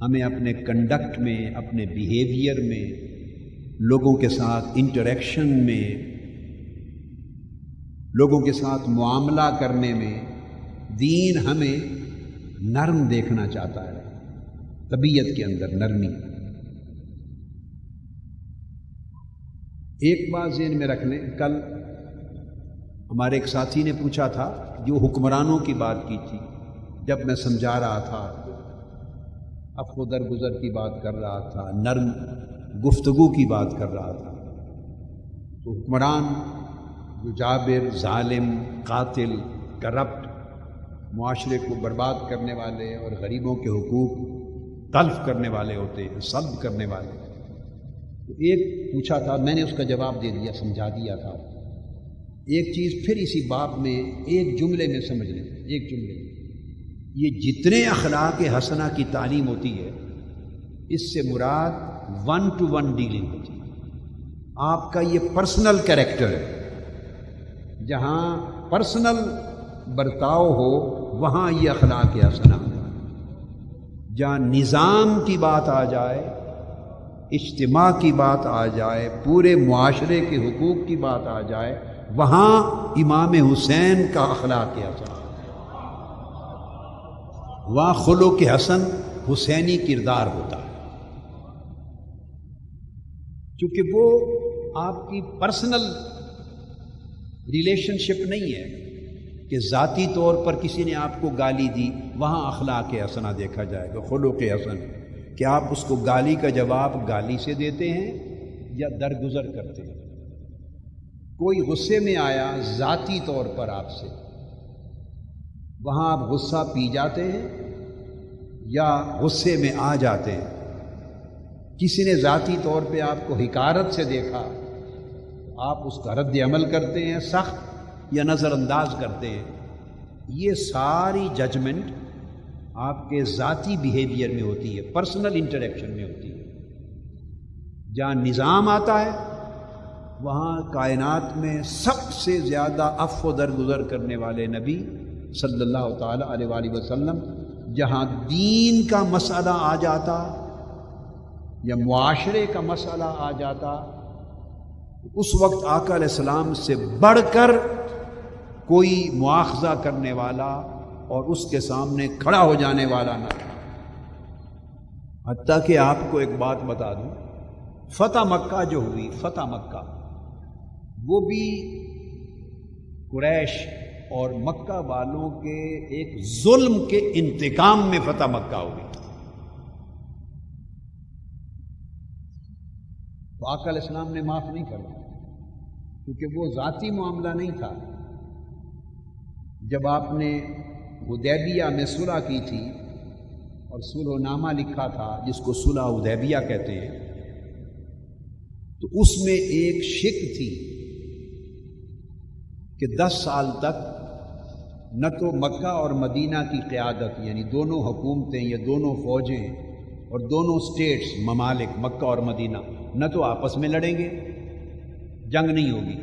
ہمیں اپنے کنڈکٹ میں، اپنے بیہیویئر میں، لوگوں کے ساتھ انٹریکشن میں، لوگوں کے ساتھ معاملہ کرنے میں دین ہمیں نرم دیکھنا چاہتا ہے، طبیعت کے اندر نرمی۔ ایک بات ذہن میں رکھ لیں، کل ہمارے ایک ساتھی نے پوچھا تھا، جو حکمرانوں کی بات کی تھی، جب میں سمجھا رہا تھا، عفو درگزر کی بات کر رہا تھا، نرم گفتگو کی بات کر رہا تھا، تو حکمران جو جابر، ظالم، قاتل، کرپٹ، معاشرے کو برباد کرنے والے اور غریبوں کے حقوق تلف کرنے والے ہوتے ہیں، سلب کرنے والے، تو ایک پوچھا تھا، میں نے اس کا جواب دے دیا، سمجھا دیا تھا۔ ایک چیز پھر اسی باب میں ایک جملے میں سمجھ لیں، ایک جملے میں، یہ جتنے اخلاق حسنہ کی تعلیم ہوتی ہے، اس سے مراد 1-to-1 ڈیلنگ ہوتی ہے۔ آپ کا یہ پرسنل کریکٹر ہے، جہاں پرسنل برتاؤ ہو وہاں یہ اخلاق حسنہ، جہاں نظام کی بات آ جائے، اجتماع کی بات آ جائے، پورے معاشرے کے حقوق کی بات آ جائے، وہاں امام حسین کا اخلاق حسن، وہاں خلق حسن حسینی کردار ہوتا ہے، کیونکہ وہ آپ کی پرسنل ریلیشن شپ نہیں ہے کہ ذاتی طور پر کسی نے آپ کو گالی دی، وہاں اخلاق حسنہ دیکھا جائے گا، خلق حسن، کہ آپ اس کو گالی کا جواب گالی سے دیتے ہیں یا درگزر کرتے ہیں۔ کوئی غصے میں آیا ذاتی طور پر آپ سے، وہاں آپ غصہ پی جاتے ہیں یا غصے میں آ جاتے ہیں۔ کسی نے ذاتی طور پہ آپ کو حقارت سے دیکھا، آپ اس کا رد عمل کرتے ہیں سخت یا نظر انداز کرتے ہیں۔ یہ ساری ججمنٹ آپ کے ذاتی بیہیویئر میں ہوتی ہے، پرسنل انٹریکشن میں ہوتی ہے۔ جہاں نظام آتا ہے وہاں کائنات میں سب سے زیادہ عفو درگزر کرنے والے نبی صلی اللہ تعالی علیہ وآلہ وسلم، جہاں دین کا مسئلہ آ جاتا یا معاشرے کا مسئلہ آ جاتا، اس وقت آقا علیہ السلام سے بڑھ کر کوئی مواخذہ کرنے والا اور اس کے سامنے کھڑا ہو جانے والا نہ تھا۔ حتیٰ کہ آپ کو ایک بات بتا دوں، فتح مکہ جو ہوئی، فتح مکہ، وہ بھی قریش اور مکہ والوں کے ایک ظلم کے انتقام میں فتح مکہ ہوئی۔ تو آقا علیہ السلام نے معاف نہیں کر دیا، کیونکہ وہ ذاتی معاملہ نہیں تھا۔ جب آپ نے حدیبیہ میں صلح کی تھی اور صلح نامہ لکھا تھا، جس کو صلح حدیبیہ کہتے ہیں، تو اس میں ایک شک تھی کہ 10 سال تک نہ تو مکہ اور مدینہ کی قیادت، یعنی دونوں حکومتیں یا دونوں فوجیں اور دونوں سٹیٹس، ممالک مکہ اور مدینہ، نہ تو آپس میں لڑیں گے، جنگ نہیں ہوگی،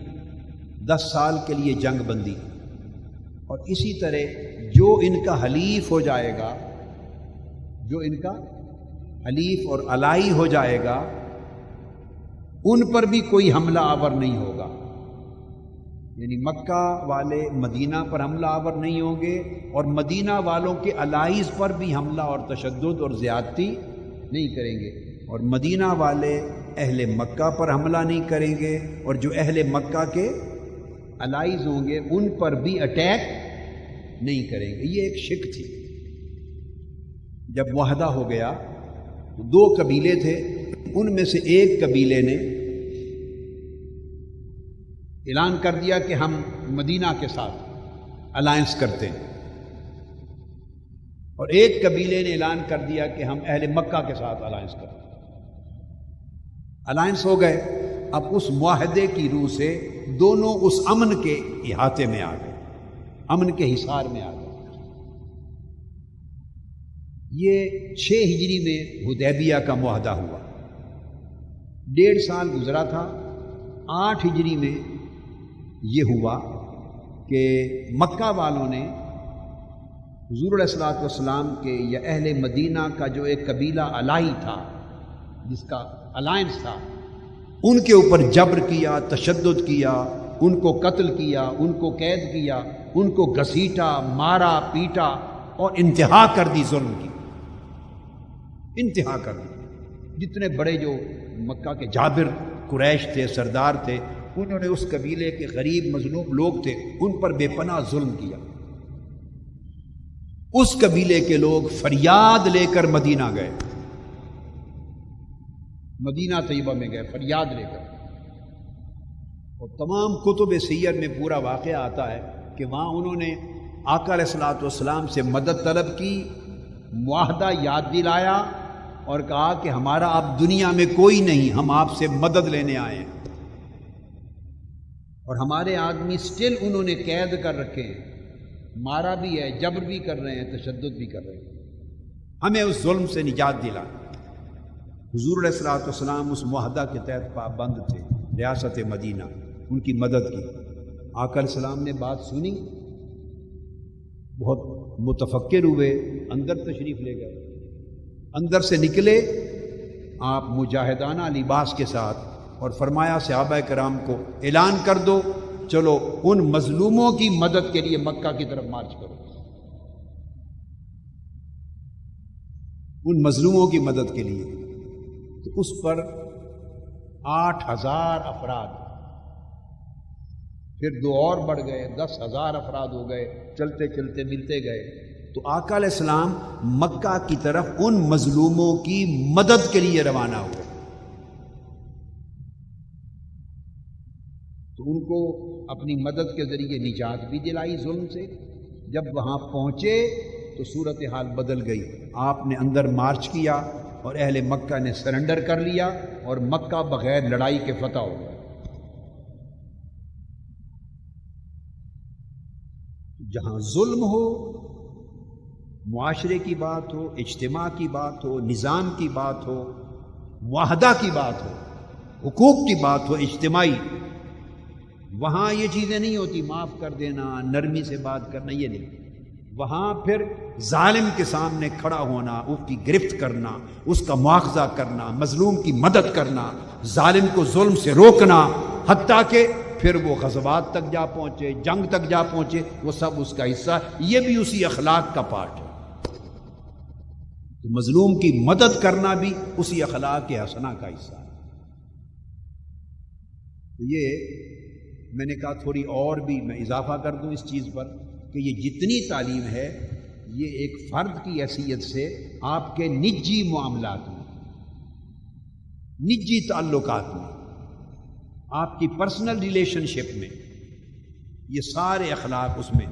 10 سال کے لیے جنگ بندی، اور اسی طرح جو ان کا حلیف ہو جائے گا، جو ان کا حلیف اور الائی ہو جائے گا، ان پر بھی کوئی حملہ آور نہیں ہوگا، یعنی مکہ والے مدینہ پر حملہ آور نہیں ہوں گے، اور مدینہ والوں کے الائیز پر بھی حملہ اور تشدد اور زیادتی نہیں کریں گے، اور مدینہ والے اہل مکہ پر حملہ نہیں کریں گے، اور جو اہل مکہ کے الائیز ہوں گے ان پر بھی اٹیک نہیں کریں گے۔ یہ ایک شک تھی۔ جب معاہدہ ہو گیا تو 2 قبیلے تھے، ان میں سے ایک قبیلے نے اعلان کر دیا کہ ہم مدینہ کے ساتھ الائنس کرتے ہیں، اور ایک قبیلے نے اعلان کر دیا کہ ہم اہل مکہ کے ساتھ الائنس کرتے ہیں۔ الائنس ہو گئے، اب اس معاہدے کی روح سے دونوں اس امن کے احاطے میں آ گئے، امن کے حصار میں آ گئے۔ یہ 6 ہجری میں حدیبیہ کا معاہدہ ہوا، 1.5 سال گزرا تھا، 8 ہجری میں یہ ہوا کہ مکہ والوں نے حضور علیہ الصلوۃ والسلام کے یا اہل مدینہ کا جو ایک قبیلہ الائی تھا، جس کا الائنس تھا، ان کے اوپر جبر کیا، تشدد کیا، ان کو قتل کیا، ان کو قید کیا، ان کو گھسیٹا، مارا، پیٹا اور انتہا کر دی، ظلم کی انتہا کر دی۔ جتنے بڑے جو مکہ کے جابر قریش تھے، سردار تھے، انہوں نے اس قبیلے کے غریب مظلوم لوگ تھے، ان پر بے پناہ ظلم کیا۔ اس قبیلے کے لوگ فریاد لے کر مدینہ گئے، مدینہ طیبہ میں گئے فریاد لے کر، اور تمام کتب سیر میں پورا واقعہ آتا ہے کہ وہاں انہوں نے آقا علیہ الصلوۃ والسلام سے مدد طلب کی، معاہدہ یاد دلایا اور کہا کہ ہمارا اب دنیا میں کوئی نہیں، ہم آپ سے مدد لینے آئے ہیں، اور ہمارے آدمی سٹل انہوں نے قید کر رکھے ہیں، مارا بھی ہے، جبر بھی کر رہے ہیں، تشدد بھی کر رہے ہیں، ہمیں اس ظلم سے نجات دلا۔ حضور علیہ الصلوۃ والسلام اس معاہدہ کے تحت پابند تھے، ریاست مدینہ ان کی مدد کی۔ آقا علیہ السلام نے بات سنی، بہت متفکر ہوئے، اندر تشریف لے گئے، اندر سے نکلے آپ مجاہدانہ لباس کے ساتھ، اور فرمایا صحابہ کرام کو اعلان کر دو، چلو ان مظلوموں کی مدد کے لیے مکہ کی طرف مارچ کرو، ان مظلوموں کی مدد کے لیے۔ تو اس پر 8,000 افراد، پھر 2 اور بڑھ گئے، 10,000 افراد ہو گئے، چلتے چلتے ملتے گئے۔ تو آقا علیہ السلام مکہ کی طرف ان مظلوموں کی مدد کے لیے روانہ ہوئے۔ تو ان کو اپنی مدد کے ذریعے نجات بھی دلائی ظلم سے۔ جب وہاں پہنچے تو صورتحال بدل گئی، آپ نے اندر مارچ کیا اور اہل مکہ نے سرنڈر کر لیا، اور مکہ بغیر لڑائی کے فتح ہو گیا۔ جہاں ظلم ہو، معاشرے کی بات ہو، اجتماع کی بات ہو، نظام کی بات ہو، معاہدہ کی بات ہو، حقوق کی بات ہو اجتماعی، وہاں یہ چیزیں نہیں ہوتی، معاف کر دینا، نرمی سے بات کرنا، یہ نہیں۔ وہاں پھر ظالم کے سامنے کھڑا ہونا، اس کی گرفت کرنا، اس کا مواخذہ کرنا، مظلوم کی مدد کرنا، ظالم کو ظلم سے روکنا، حتیٰ کہ پھر وہ غزوات تک جا پہنچے، جنگ تک جا پہنچے، وہ سب اس کا حصہ ہے، یہ بھی اسی اخلاق کا پارٹ ہے۔ تو مظلوم کی مدد کرنا بھی اسی اخلاق حسنہ کا حصہ ہے۔ تو یہ میں نے کہا تھوڑی اور بھی میں اضافہ کر دوں اس چیز پر کہ یہ جتنی تعلیم ہے یہ ایک فرد کی حیثیت سے آپ کے نجی معاملات میں، نجی تعلقات میں، آپ کی پرسنل ریلیشن شپ میں، یہ سارے اخلاق اس میں،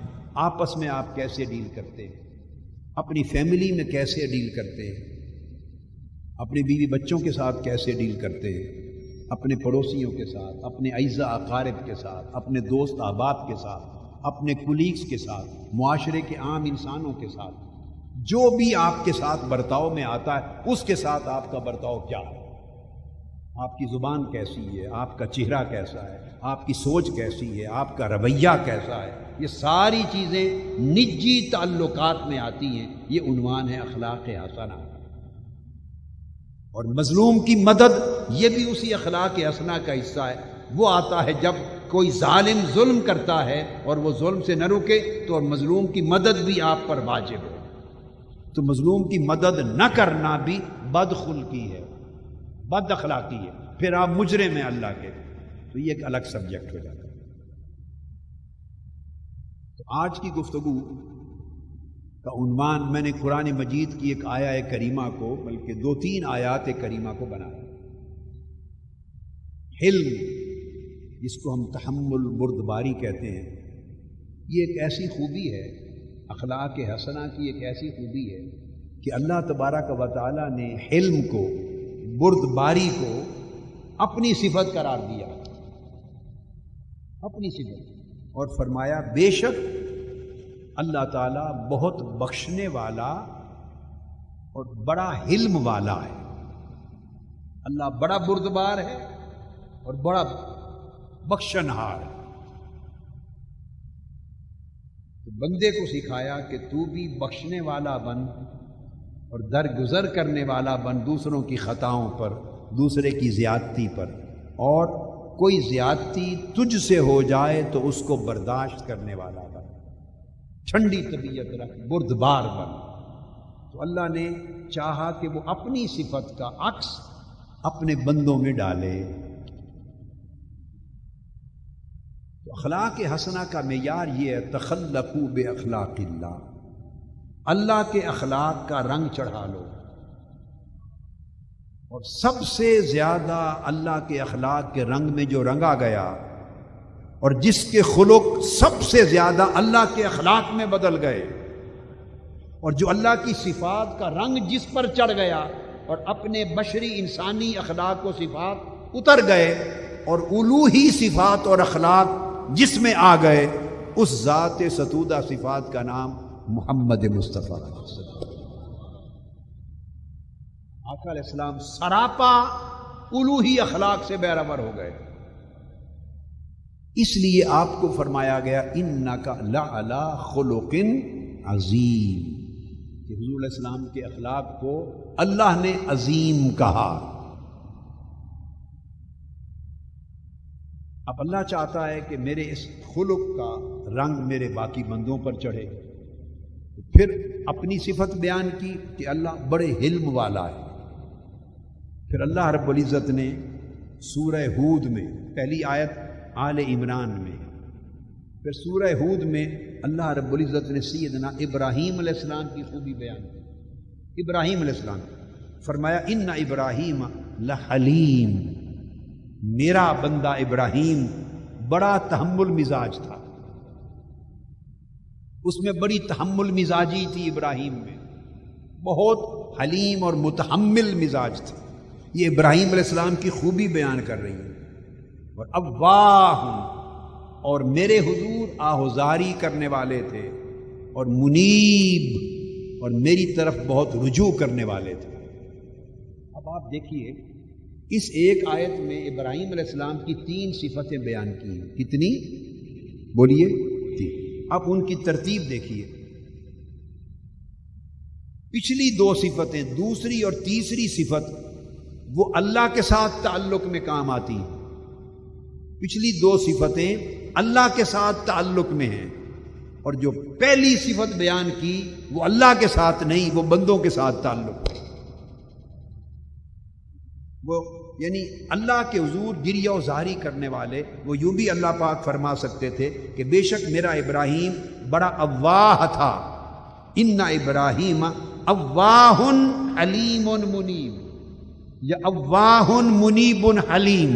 آپس میں آپ کیسے ڈیل کرتے ہیں، اپنی فیملی میں کیسے ڈیل کرتے ہیں، اپنے بیوی بچوں کے ساتھ کیسے ڈیل کرتے ہیں، اپنے پڑوسیوں کے ساتھ، اپنے اعزاء اقارب کے ساتھ، اپنے دوست احباب کے ساتھ، اپنے کولیگز کے ساتھ، معاشرے کے عام انسانوں کے ساتھ، جو بھی آپ کے ساتھ برتاؤ میں آتا ہے اس کے ساتھ آپ کا برتاؤ کیا ہے، آپ کی زبان کیسی ہے، آپ کا چہرہ کیسا ہے، آپ کی سوچ کیسی ہے، آپ کا رویہ کیسا ہے، یہ ساری چیزیں نجی تعلقات میں آتی ہیں۔ یہ عنوان ہے اخلاق حسنہ۔ اور مظلوم کی مدد یہ بھی اسی اخلاق حسنہ کا حصہ ہے۔ وہ آتا ہے جب کوئی ظالم ظلم کرتا ہے اور وہ ظلم سے نہ رکے تو مظلوم کی مدد بھی آپ پر واجب ہے۔ تو مظلوم کی مدد نہ کرنا بھی بدخلقی ہے، بد اخلاقی ہے، پھر آپ مجرم ہیں اللہ کے، تو یہ ایک الگ سبجیکٹ ہو جاتا ہے۔ تو آج کی گفتگو کا عنوان میں نے قرآن مجید کی ایک آیہ کریمہ کو، بلکہ 2-3 آیات کریمہ کو بنایا۔ حلم، جس کو ہم تحمل، بردباری کہتے ہیں، یہ ایک ایسی خوبی ہے، اخلاق حسنہ کی ایک ایسی خوبی ہے کہ اللہ تبارک و تعالی نے حلم کو، بردباری کو اپنی صفت قرار دیا، اپنی صفت، اور فرمایا بے شک اللہ تعالیٰ بہت بخشنے والا اور بڑا حلم والا ہے۔ اللہ بڑا بردبار ہے اور بڑا بخشنہار ہے۔ تو بندے کو سکھایا کہ تو بھی بخشنے والا بن اور درگزر کرنے والا بن دوسروں کی خطاؤں پر، دوسرے کی زیادتی پر، اور کوئی زیادتی تجھ سے ہو جائے تو اس کو برداشت کرنے والا بن، ٹھنڈی طبیعت رکھ، بردبار بن۔ تو اللہ نے چاہا کہ وہ اپنی صفت کا عکس اپنے بندوں میں ڈالے۔ تو اخلاق حسنہ کا معیار یہ ہے، تخلقوا باخلاق اللہ، اللہ کے اخلاق کا رنگ چڑھا لو۔ اور سب سے زیادہ اللہ کے اخلاق کے رنگ میں جو رنگا گیا اور جس کے خلق سب سے زیادہ اللہ کے اخلاق میں بدل گئے، اور جو اللہ کی صفات کا رنگ جس پر چڑھ گیا اور اپنے بشری انسانی اخلاق و صفات اتر گئے اور الوہی صفات اور اخلاق جس میں آ گئے، اس ذات ستودہ صفات کا نام محمد مصطفیٰ۔ آقا علیہ السلام سراپا الوہی اخلاق سے بہرور ہو گئے۔ اس لیے آپ کو فرمایا گیا انک لعلی خلق عظیم، کہ حضور علیہ السلام کے اخلاق کو اللہ نے عظیم کہا۔ اب اللہ چاہتا ہے کہ میرے اس خلق کا رنگ میرے باقی بندوں پر چڑھے، پھر اپنی صفت بیان کی کہ اللہ بڑے حلم والا ہے۔ پھر اللہ رب العزت نے سورہ ہود میں پہلی آیت آل عمران میں، پھر سورہ ہود میں اللہ رب العزت نے سیدنا ابراہیم علیہ السلام کی خوبی بیان کی۔ ابراہیم علیہ السلام فرمایا ان ابراہیم لحلیم، میرا بندہ ابراہیم بڑا تحمل مزاج تھا، اس میں بڑی تحمل مزاجی تھی ابراہیم میں، بہت حلیم اور متحمل مزاج تھا۔ یہ ابراہیم علیہ السلام کی خوبی بیان کر رہی ہے۔ اور اواہ، اور میرے حضور آہوزاری کرنے والے تھے، اور منیب، اور میری طرف بہت رجوع کرنے والے تھے۔ اب آپ دیکھیے اس ایک آیت میں ابراہیم علیہ السلام کی 3 صفتیں بیان کی ہیں۔ کتنی؟ بولیے 3۔ اب ان کی ترتیب دیکھیے، پچھلی 2 صفتیں، دوسری اور تیسری صفت وہ اللہ کے ساتھ تعلق میں کام آتی ہیں۔ پچھلی 2 صفتیں اللہ کے ساتھ تعلق میں ہیں، اور جو پہلی صفت بیان کی وہ اللہ کے ساتھ نہیں، وہ بندوں کے ساتھ تعلق ہے۔ وہ یعنی اللہ کے حضور گریہ و زاری کرنے والے، وہ یوں بھی اللہ پاک فرما سکتے تھے کہ بے شک میرا ابراہیم بڑا اواہ تھا، ان ابراہیم اواہ حلیم منیب، یا اواہ منیب حلیم،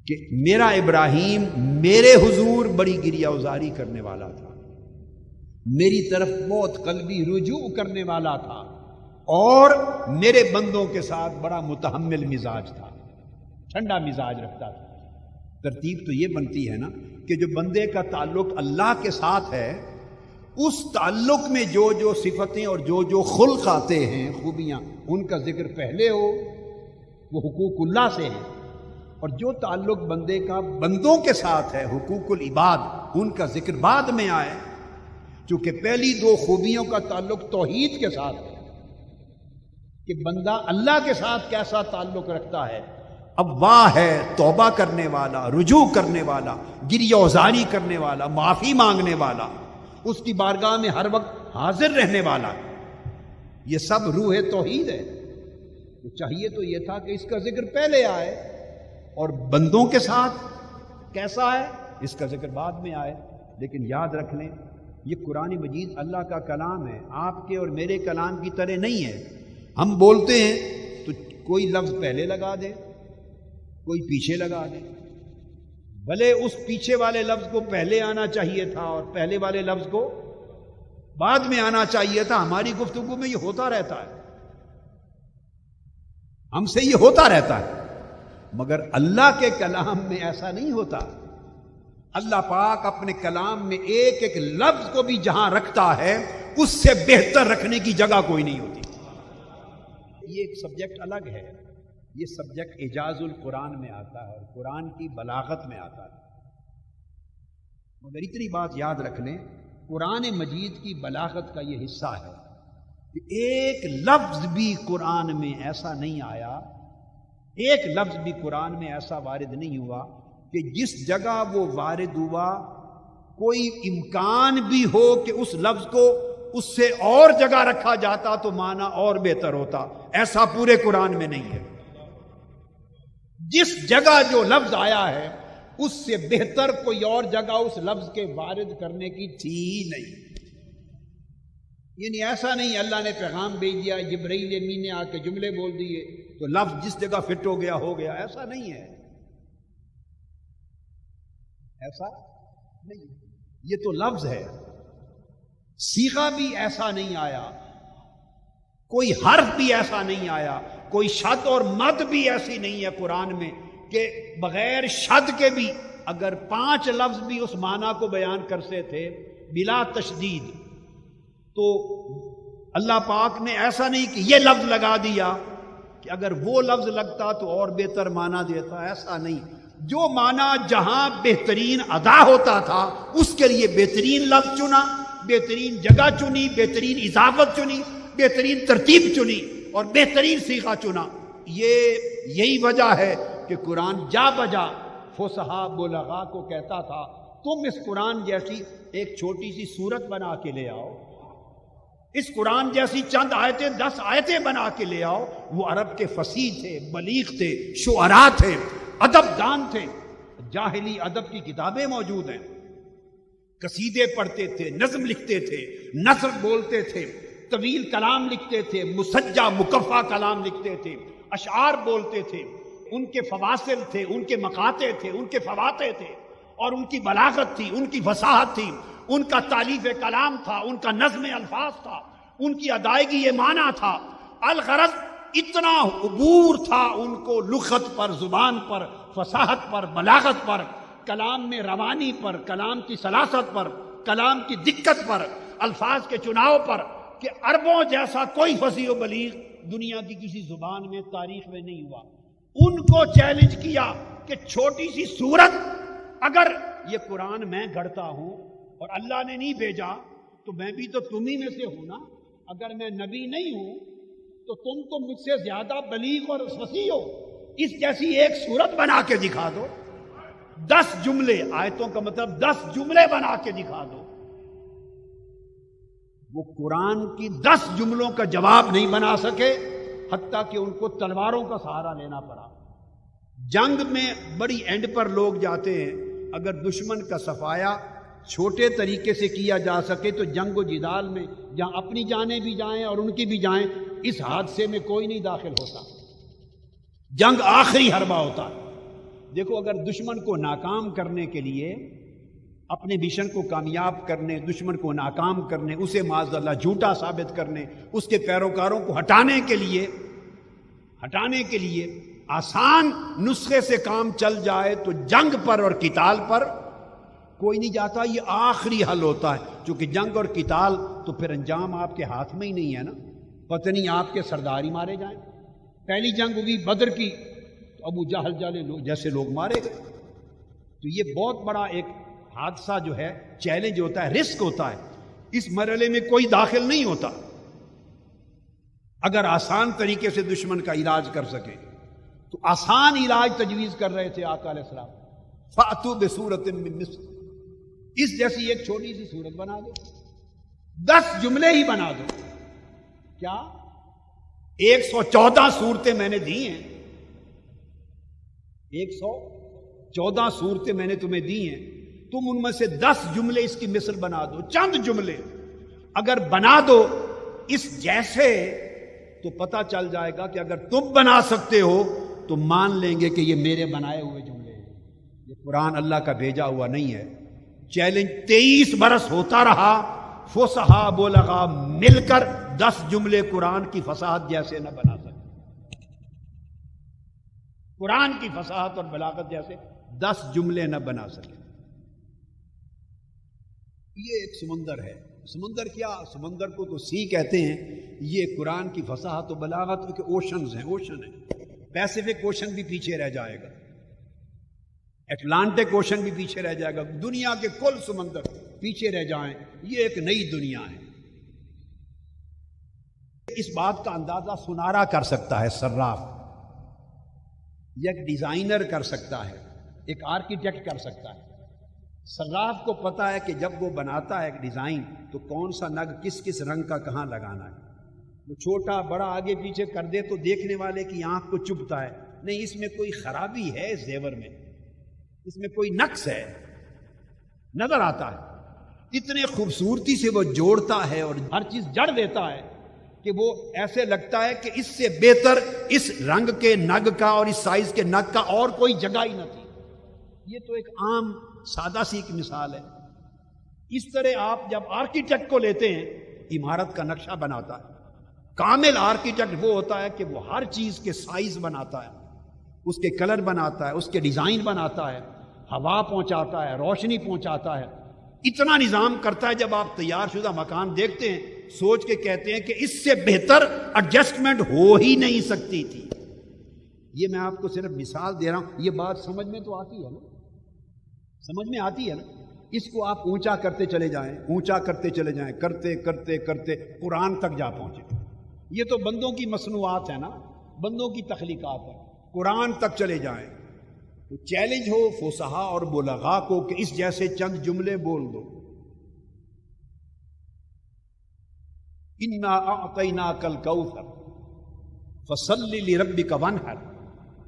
کہ میرا ابراہیم میرے حضور بڑی گریہ وزاری کرنے والا تھا، میری طرف بہت قلبی رجوع کرنے والا تھا، اور میرے بندوں کے ساتھ بڑا متحمل مزاج تھا، ٹھنڈا مزاج رکھتا تھا۔ ترتیب تو یہ بنتی ہے نا کہ جو بندے کا تعلق اللہ کے ساتھ ہے، اس تعلق میں جو جو صفتیں اور جو جو خلق آتے ہیں، خوبیاں، ان کا ذکر پہلے ہو، وہ حقوق اللہ سے ہیں، اور جو تعلق بندے کا بندوں کے ساتھ ہے، حقوق العباد، ان کا ذکر بعد میں آئے، چونکہ پہلی 2 خوبیوں کا تعلق توحید کے ساتھ ہے کہ بندہ اللہ کے ساتھ کیسا تعلق رکھتا ہے، اواہ ہے، توبہ کرنے والا، رجوع کرنے والا، گریہ وزاری کرنے والا، معافی مانگنے والا، اس کی بارگاہ میں ہر وقت حاضر رہنے والا، یہ سب روح توحید ہے۔ تو چاہیے تو یہ تھا کہ اس کا ذکر پہلے آئے، اور بندوں کے ساتھ کیسا ہے اس کا ذکر بعد میں آئے۔ لیکن یاد رکھ لیں، یہ قرآن مجید اللہ کا کلام ہے، آپ کے اور میرے کلام کی طرح نہیں ہے۔ ہم بولتے ہیں تو کوئی لفظ پہلے لگا دے، کوئی پیچھے لگا دے، بھلے اس پیچھے والے لفظ کو پہلے آنا چاہیے تھا اور پہلے والے لفظ کو بعد میں آنا چاہیے تھا۔ ہماری گفتگو میں یہ ہوتا رہتا ہے، ہم سے یہ ہوتا رہتا ہے، مگر اللہ کے کلام میں ایسا نہیں ہوتا۔ اللہ پاک اپنے کلام میں ایک ایک لفظ کو بھی جہاں رکھتا ہے، اس سے بہتر رکھنے کی جگہ کوئی نہیں ہوتی۔ یہ ایک سبجیکٹ الگ ہے، یہ سبجیکٹ اعجاز القرآن میں آتا ہے اور قرآن کی بلاغت میں آتا ہے۔ مگر اتنی بات یاد رکھ لیں، قرآن مجید کی بلاغت کا یہ حصہ ہے کہ ایک لفظ بھی قرآن میں ایسا نہیں آیا، ایک لفظ بھی قرآن میں ایسا وارد نہیں ہوا کہ جس جگہ وہ وارد ہوا کوئی امکان بھی ہو کہ اس لفظ کو اس سے اور جگہ رکھا جاتا تو معنی اور بہتر ہوتا، ایسا پورے قرآن میں نہیں ہے۔ جس جگہ جو لفظ آیا ہے اس سے بہتر کوئی اور جگہ اس لفظ کے وارد کرنے کی تھی نہیں۔ یعنی ایسا نہیں اللہ نے پیغام بھیج دیا، جبرائیل امین نے آ کے جملے بول دیے تو لفظ جس جگہ فٹ ہو گیا، ایسا نہیں ہے، ایسا نہیں، یہ تو لفظ ہے۔ صیغہ بھی ایسا نہیں آیا، کوئی حرف بھی ایسا نہیں آیا، کوئی شد اور مد بھی ایسی نہیں ہے قرآن میں کہ بغیر شد کے بھی اگر 5 لفظ بھی اس معنی کو بیان کرتے تھے بلا تشدید، تو اللہ پاک نے ایسا نہیں کہ یہ لفظ لگا دیا کہ اگر وہ لفظ لگتا تو اور بہتر معنی دیتا، ایسا نہیں۔ جو معنی جہاں بہترین ادا ہوتا تھا اس کے لیے بہترین لفظ چنا، بہترین جگہ چنی، بہترین اضافت چنی، بہترین ترتیب چنی اور بہترین صیغہ چنا۔ یہی وجہ ہے کہ قرآن جا بجا فصحا بلغاء کو کہتا تھا تم اس قرآن جیسی ایک چھوٹی سی سورت بنا کے لے آؤ، اس قرآن جیسی چند آیتیں 10 آیتیں بنا کے لے آؤ۔ وہ عرب کے فصیح تھے، بلیغ تھے، شعراء تھے، ادب دان تھے، جاہلی ادب کی کتابیں موجود ہیں، قصیدے پڑھتے تھے، نظم لکھتے تھے، نثر بولتے تھے، طویل کلام لکھتے تھے، مسجع مکفہ کلام لکھتے تھے، اشعار بولتے تھے، ان کے فواصل تھے، ان کے مقاطع تھے، ان کے فواتح تھے، اور ان کی بلاغت تھی، ان کی فصاحت تھی، ان کا تالیف کلام تھا، ان کا نظم الفاظ تھا، ان کی ادائیگی یہ معنی تھا۔ الغرض اتنا عبور تھا ان کو لغت پر، زبان پر، فصاحت پر، بلاغت پر، کلام میں روانی پر، کلام کی سلاست پر، کلام کی دقت پر، الفاظ کے چناؤ پر، کہ عربوں جیسا کوئی فصیح و بلیغ دنیا کی کسی زبان میں تاریخ میں نہیں ہوا۔ ان کو چیلنج کیا کہ چھوٹی سی سورت، اگر یہ قرآن میں گھڑتا ہوں اور اللہ نے نہیں بھیجا تو میں بھی تو تمہیں میں سے ہوں نا، اگر میں نبی نہیں ہوں تو تم تو مجھ سے زیادہ بلیغ اور فصیح ہو، اس جیسی ایک سورت بنا کے دکھا دو، 10 جملے، آیتوں کا مطلب 10 جملے بنا کے دکھا دو۔ وہ قرآن کی 10 جملوں کا جواب نہیں بنا سکے، حتیٰ کہ ان کو تلواروں کا سہارا لینا پڑا۔ جنگ میں بڑی اینڈ پر لوگ جاتے ہیں، اگر دشمن کا صفایا چھوٹے طریقے سے کیا جا سکے تو جنگ و جدال میں جہاں اپنی جانیں بھی جائیں اور ان کی بھی جائیں، اس حادثے میں کوئی نہیں داخل ہوتا، جنگ آخری حربہ ہوتا ہے۔ دیکھو، اگر دشمن کو ناکام کرنے کے لیے، اپنے مشن کو کامیاب کرنے، دشمن کو ناکام کرنے، اسے معاذ اللہ جھوٹا ثابت کرنے، اس کے پیروکاروں کو ہٹانے کے لیے آسان نسخے سے کام چل جائے تو جنگ پر اور قتال پر کوئی نہیں جاتا، یہ آخری حل ہوتا ہے۔ چونکہ جنگ اور قتال تو پھر انجام آپ کے ہاتھ میں ہی نہیں ہے نا، پتہ نہیں آپ کے سردار ہی مارے جائیں۔ پہلی جنگ ہوئی بدر کی تو ابو جہل جیسے لوگ مارے گئے۔ تو یہ بہت بڑا ایک حادثہ جو ہے، چیلنج ہوتا ہے، رسک ہوتا ہے، اس مرحلے میں کوئی داخل نہیں ہوتا اگر آسان طریقے سے دشمن کا علاج کر سکے۔ تو آسان علاج تجویز کر رہے تھے آقا علیہ السلام، فَأْتُوا بِسُورَةٍ مِّن مِّثْلِهِ، اس جیسی ایک چھوٹی سی سورت بنا دو، 10 جملے ہی بنا دو۔ کیا 114 صورتیں میں نے دی ہیں، 114 صورتیں میں نے تمہیں دی ہیں، تم ان میں سے 10 جملے اس کی مثل بنا دو، چند جملے اگر بنا دو اس جیسے، تو پتہ چل جائے گا کہ اگر تم بنا سکتے ہو تو مان لیں گے کہ یہ میرے بنائے ہوئے جملے ہیں، یہ قرآن اللہ کا بھیجا ہوا نہیں ہے۔ چیلنج 23 برس ہوتا رہا، فصحا بلغاء مل کر 10 جملے قرآن کی فصاحت جیسے نہ بنا سکے، قرآن کی فصاحت اور بلاغت جیسے 10 جملے نہ بنا سکے۔ یہ ایک سمندر ہے، سمندر کیا، سمندر کو تو سی کہتے ہیں، یہ قرآن کی فصاحت و بلاغت کے اوشنز ہیں، اوشن ہیں، پیسیفک اوشن بھی پیچھے رہ جائے گا۔ اٹلانٹک اوشن بھی پیچھے رہ جائے گا، دنیا کے کل سمندر پیچھے رہ جائیں، یہ ایک نئی دنیا ہے۔ اس بات کا اندازہ سنارا کر سکتا ہے صراف، ایک ڈیزائنر کر سکتا ہے، ایک آرکیٹیکٹ کر سکتا ہے۔ صراف کو پتا ہے کہ جب وہ بناتا ہے ایک ڈیزائن تو کون سا نگ کس کس رنگ کا کہاں لگانا ہے۔ وہ چھوٹا بڑا آگے پیچھے کر دے تو دیکھنے والے کی آنکھ کو چبھتا ہے، نہیں اس میں کوئی خرابی ہے، اس زیور میں اس میں کوئی نقص ہے، نظر آتا ہے۔ اتنے خوبصورتی سے وہ جوڑتا ہے اور ہر چیز جڑ دیتا ہے کہ وہ ایسے لگتا ہے کہ اس سے بہتر اس رنگ کے نگ کا اور اس سائز کے نگ کا اور کوئی جگہ ہی نہ تھی۔ یہ تو ایک عام سادہ سی ایک مثال ہے۔ اس طرح آپ جب آرکیٹیکٹ کو لیتے ہیں، عمارت کا نقشہ بناتا ہے، کامل آرکیٹیکٹ وہ ہوتا ہے کہ وہ ہر چیز کے سائز بناتا ہے، اس کے کلر بناتا ہے، اس کے ڈیزائن بناتا ہے، ہوا پہنچاتا ہے، روشنی پہنچاتا ہے، اتنا نظام کرتا ہے۔ جب آپ تیار شدہ مکان دیکھتے ہیں سوچ کے کہتے ہیں کہ اس سے بہتر ایڈجسٹمنٹ ہو ہی نہیں سکتی تھی۔ یہ میں آپ کو صرف مثال دے رہا ہوں، یہ بات سمجھ میں تو آتی ہے نا، سمجھ میں آتی ہے نا۔ اس کو آپ اونچا کرتے چلے جائیں، اونچا کرتے چلے جائیں، کرتے کرتے کرتے قرآن تک جا پہنچے۔ یہ تو بندوں کی مصنوعات ہے نا، بندوں کی تخلیقات ہے، قرآن تک چلے جائیں تو چیلنج ہو فصحا اور بلغا کو کہ اس جیسے چند جملے بول دو۔ انا اعطیناک الکوثر فصل لربک وانحر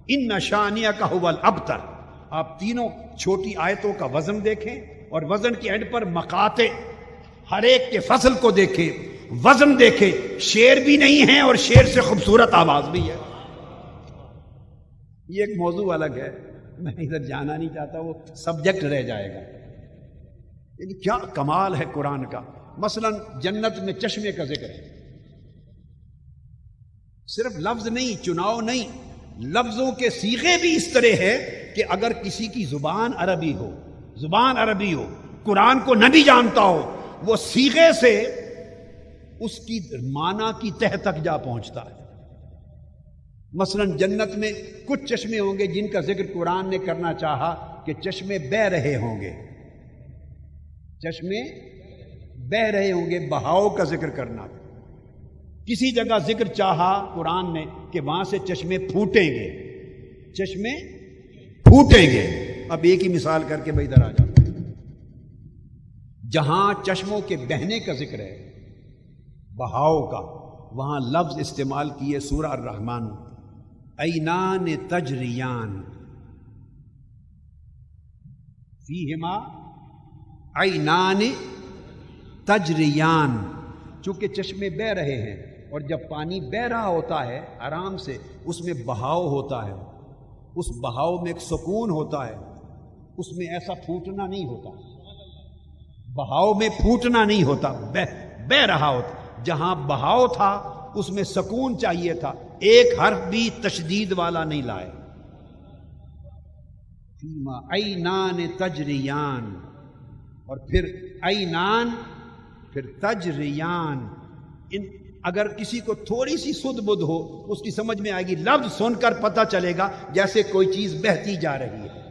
ان شانئک ھو الابتر۔ آپ تینوں چھوٹی آیتوں کا وزن دیکھیں اور وزن کی اینڈ پر مقاطع ہر ایک کے فصل کو دیکھیں، وزن دیکھیں، شعر بھی نہیں ہے اور شعر سے خوبصورت آواز بھی ہے۔ یہ ایک موضوع الگ ہے، میں ادھر جانا نہیں چاہتا، وہ سبجیکٹ رہ جائے گا۔ یعنی کیا کمال ہے قرآن کا۔ مثلا جنت میں چشمے کا ذکر ہے، صرف لفظ نہیں، چناؤ نہیں، لفظوں کے صیغے بھی اس طرح ہے کہ اگر کسی کی زبان عربی ہو، قرآن کو نہ بھی جانتا ہو، وہ صیغے سے اس کی معنی کی تہ تک جا پہنچتا ہے۔ مثلا جنت میں کچھ چشمے ہوں گے جن کا ذکر قرآن نے کرنا چاہا کہ چشمے بہہ رہے ہوں گے، چشمے بہہ رہے ہوں گے، بہاؤ کا ذکر کرنا۔ کسی جگہ ذکر چاہا قرآن نے کہ وہاں سے چشمے پھوٹیں گے، چشمے پھوٹیں گے۔ اب ایک ہی مثال کر کے میں ادھر آ جاتا ہوں۔ جہاں چشموں کے بہنے کا ذکر ہے، بہاؤ کا، وہاں لفظ استعمال کیے سورہ الرحمن، عینان تجریان فیہما عینان تجریان۔ چونکہ چشمے بہہ رہے ہیں اور جب پانی بہہ رہا ہوتا ہے آرام سے، اس میں بہاؤ ہوتا ہے، اس بہاؤ میں ایک سکون ہوتا ہے، اس میں ایسا پھوٹنا نہیں ہوتا، بہاؤ میں پھوٹنا نہیں ہوتا، بہہ رہا ہوتا۔ جہاں بہاؤ تھا اس میں سکون چاہیے تھا، ایک حرف بھی تشدید والا نہیں لائے۔ فیما عینان تجریان، اور پھر عینان، پھر تجریان۔ اگر کسی کو تھوڑی سی سدھ بدھ ہو اس کی سمجھ میں آئے گی، لفظ سن کر پتہ چلے گا جیسے کوئی چیز بہتی جا رہی ہے،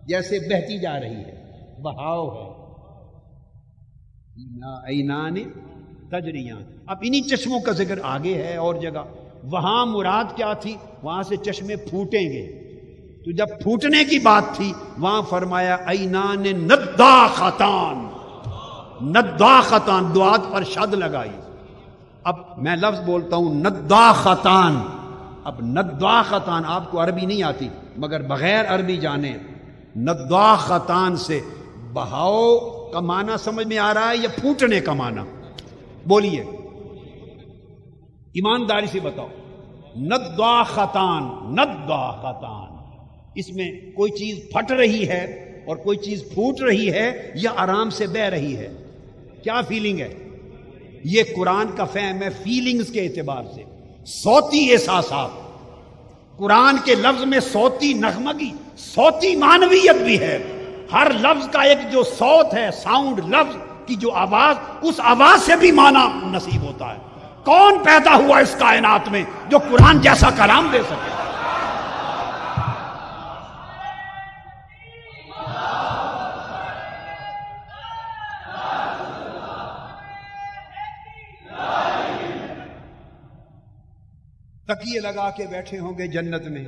جیسے بہتی جا رہی ہے، بہاؤ ہے۔ عینان تجریان۔ اب انہی چشموں کا ذکر آگے ہے اور جگہ۔ وہاں مراد کیا تھی؟ وہاں سے چشمے پھوٹیں گے، تو جب پھوٹنے کی بات تھی وہاں فرمایا عینان نداختان، نداختان، دعات پر شد لگائی۔ اب میں لفظ بولتا ہوں نداختان، اب نداختان آپ کو عربی نہیں آتی مگر بغیر عربی جانے نداختان سے بہاؤ کا معنی سمجھ میں آ رہا ہے یا پھوٹنے کا معنی؟ بولیے ایمانداری سے بتاؤ۔ نداختان، نداختان، اس میں کوئی چیز پھٹ رہی ہے اور کوئی چیز پھوٹ رہی ہے یا آرام سے بہہ رہی ہے؟ کیا فیلنگ ہے؟ یہ قرآن کا فہم ہے فیلنگز کے اعتبار سے، صوتی احساسات۔ قرآن کے لفظ میں صوتی نغمگی، صوتی معنویت بھی ہے۔ ہر لفظ کا ایک جو صوت ہے، ساؤنڈ، لفظ کی جو آواز، اس آواز سے بھی معنی نصیب ہوتا ہے۔ کون پیدا ہوا اس کائنات میں جو قرآن جیسا کلام دے سکے؟ تکیے لگا کے بیٹھے ہوں گے جنت میں،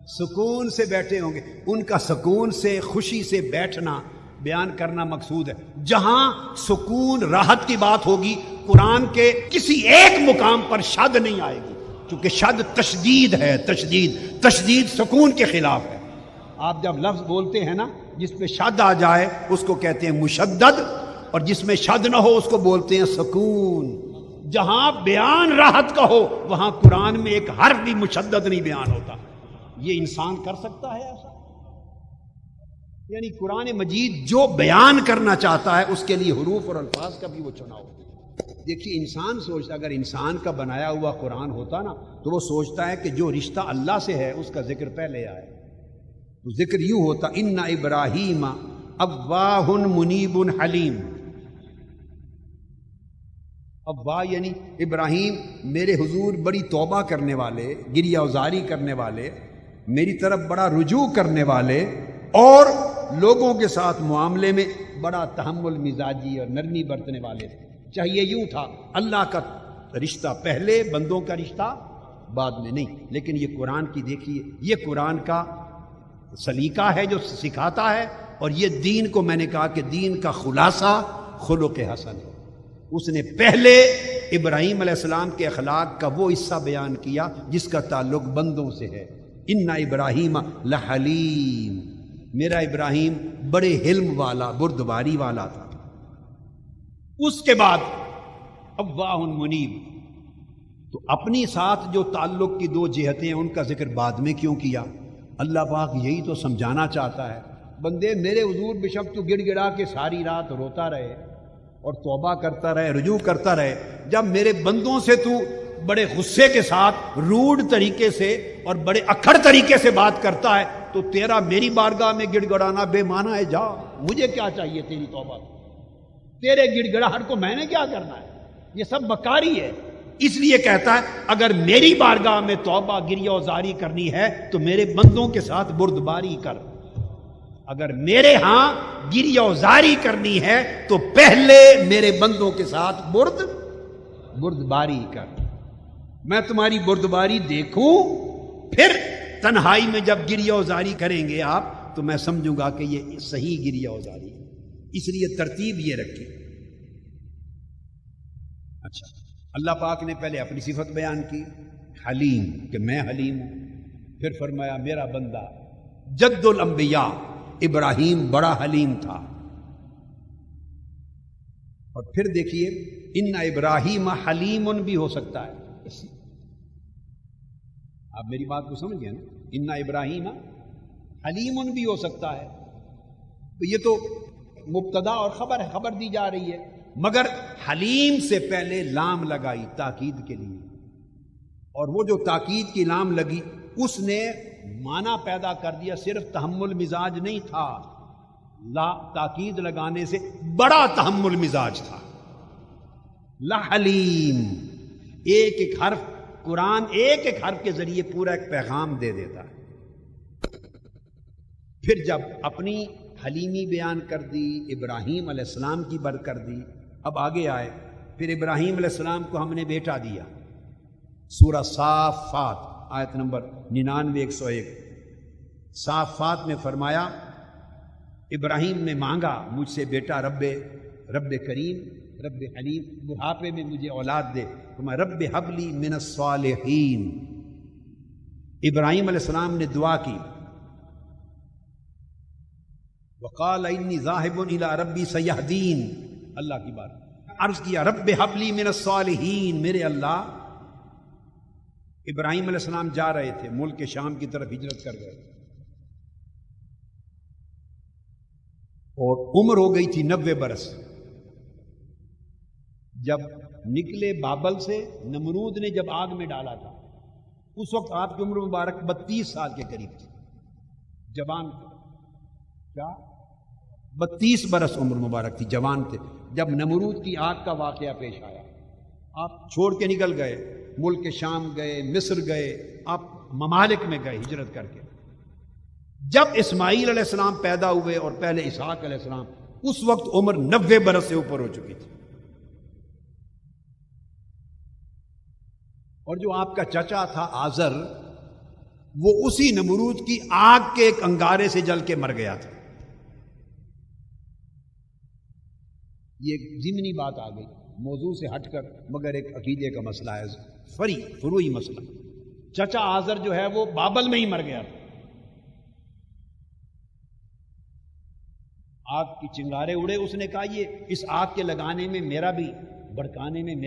سکون سے بیٹھے ہوں گے. ان کا سکون سے، خوشی سے بیٹھنا بیان کرنا مقصود ہے. جہاں سکون راحت کی بات ہوگی قرآن کے کسی ایک مقام پر شد نہیں آئے گی، کیونکہ شد تشدید ہے. تشدید سکون کے خلاف ہے. آپ جب لفظ بولتے ہیں نا جس پہ شد آ جائے اس کو کہتے ہیں مشدد، اور جس میں شد نہ ہو اس کو بولتے ہیں سکون. جہاں بیان راحت کا ہو وہاں قرآن میں ایک حرف بھی مشدد نہیں بیان ہوتا. یہ انسان کر سکتا ہے ایسا؟ یعنی قرآن مجید جو بیان کرنا چاہتا ہے اس کے لیے حروف اور الفاظ کا بھی وہ چناؤ. دیکھیے انسان سوچتا، اگر انسان کا بنایا ہوا قرآن ہوتا نا تو وہ سوچتا ہے کہ جو رشتہ اللہ سے ہے اس کا ذکر پہلے آئے. تو ذکر یوں ہوتا ان ابراہیم اواہ منیب حلیم. اواہ یعنی ابراہیم میرے حضور بڑی توبہ کرنے والے، گریہ وزاری کرنے والے، میری طرف بڑا رجوع کرنے والے، اور لوگوں کے ساتھ معاملے میں بڑا تحمل مزاجی اور نرمی برتنے والے تھے. چاہیے یوں تھا، اللہ کا رشتہ پہلے، بندوں کا رشتہ بعد میں نہیں. لیکن یہ قرآن کی دیکھیے، یہ قرآن کا سلیقہ ہے جو سکھاتا ہے، اور یہ دین کو میں نے کہا کہ دین کا خلاصہ خلق حسن ہے. اس نے پہلے ابراہیم علیہ السلام کے اخلاق کا وہ حصہ بیان کیا جس کا تعلق بندوں سے ہے. ان ابراہیم لحلیم، میرا ابراہیم بڑے حلم والا، بردباری والا تھا. اس کے بعد اواہ منیب، تو اپنی ساتھ جو تعلق کی دو جہتیں ہیں ان کا ذکر بعد میں کیوں کیا؟ اللہ پاک یہی تو سمجھانا چاہتا ہے. بندے میرے حضور بے شک تو گڑ گڑا کے ساری رات روتا رہے اور توبہ کرتا رہے، رجوع کرتا رہے. جب میرے بندوں سے تو بڑے غصے کے ساتھ، روڈ طریقے سے اور بڑے اکھڑ طریقے سے بات کرتا ہے تو تیرا میری بارگاہ میں گڑ گڑانا بے معنی ہے. جا، مجھے کیا چاہیے تیری توبہ؟ تیرے گڑ گڑاہٹ کو میں نے کیا کرنا ہے؟ یہ سب بکاری ہے. اس لیے کہتا ہے اگر میری بارگاہ میں توبہ گریہ وزاری کرنی ہے تو میرے بندوں کے ساتھ بردباری کر. اگر میرے ہاں گریہ وزاری کرنی ہے تو پہلے میرے بندوں کے ساتھ بردباری کر. میں تمہاری بردباری دیکھوں، پھر تنہائی میں جب گریہ وزاری کریں گے آپ تو میں سمجھوں گا کہ یہ صحیح گریہ وزاری ہے. اس لیے ترتیب یہ رکھی. اچھا، اللہ پاک نے پہلے اپنی صفت بیان کی حلیم، کہ میں حلیم ہوں. پھر فرمایا میرا بندہ جد الانبیاء ابراہیم بڑا حلیم تھا. اور پھر دیکھیے ان ابراہیم حلیم بھی ہو سکتا ہے. آپ میری بات کو سمجھ گئے نا؟ ان ابراہیم حلیم بھی ہو سکتا ہے. تو یہ تو مبتدا اور خبر ہے، خبر دی جا رہی ہے. مگر حلیم سے پہلے لام لگائی تاکید کے لیے، اور وہ جو تاکید کی لام لگی اس نے معنی پیدا کر دیا. صرف تحمل مزاج نہیں تھا، لا تاکید لگانے سے بڑا تحمل مزاج تھا. لحلیم، ایک ایک حرف، قرآن ایک ایک حرف کے ذریعے پورا ایک پیغام دے دیتا ہے. پھر جب اپنی حلیمی بیان کر دی، ابراہیم علیہ السلام کی بر کر دی، اب آگے آئے. پھر ابراہیم علیہ السلام کو ہم نے بیٹا دیا. سورہ صافات آیت نمبر 99-101. صافات میں فرمایا ابراہیم نے مانگا مجھ سے بیٹا، رب کریم، رب حلیم، بڑھاپے میں مجھے اولاد دے. فرمایا رب حبلی من الصالحین. ابراہیم علیہ السلام نے دعا کی، وقال انی ذاہب الی ربی سیہدین. اللہ کی بات عرض کیا رب حبلی من الصالحین، میرے اللہ. ابراہیم علیہ السلام جا رہے تھے، ملک شام کی طرف ہجرت کر گئے، اور عمر ہو گئی تھی 90 برس. جب نکلے بابل سے، نمرود نے جب آگ میں ڈالا تھا، اس وقت آپ کی عمر مبارک 32 سال کے قریب تھی. جوان کیا 32 برس عمر مبارک تھی، جوان تھے جب نمرود کی آگ کا واقعہ پیش آیا. آپ چھوڑ کے نکل گئے، ملک شام گئے، مصر گئے، آپ ممالک میں گئے ہجرت کر کے. جب اسماعیل علیہ السلام پیدا ہوئے اور پہلے اسحاق علیہ السلام، اس وقت عمر 90 برس سے اوپر ہو چکی تھی. اور جو آپ کا چچا تھا آزر، وہ اسی نمرود کی آگ کے ایک انگارے سے جل کے مر گیا تھا۔ یہ ایک ضمنی بات آ گئی، موضوع سے ہٹ کر، مگر ایک عقیدے کا مسئلہ ہے، فروعی مسئلہ۔ چچا آزر جو ہے وہ بابل میں ہی مر گیا تھا، آگ کی چنگارے اڑے، اس نے کہا یہ اس آگ کے لگانے میں میرا بھی، بھڑکانے میں میرا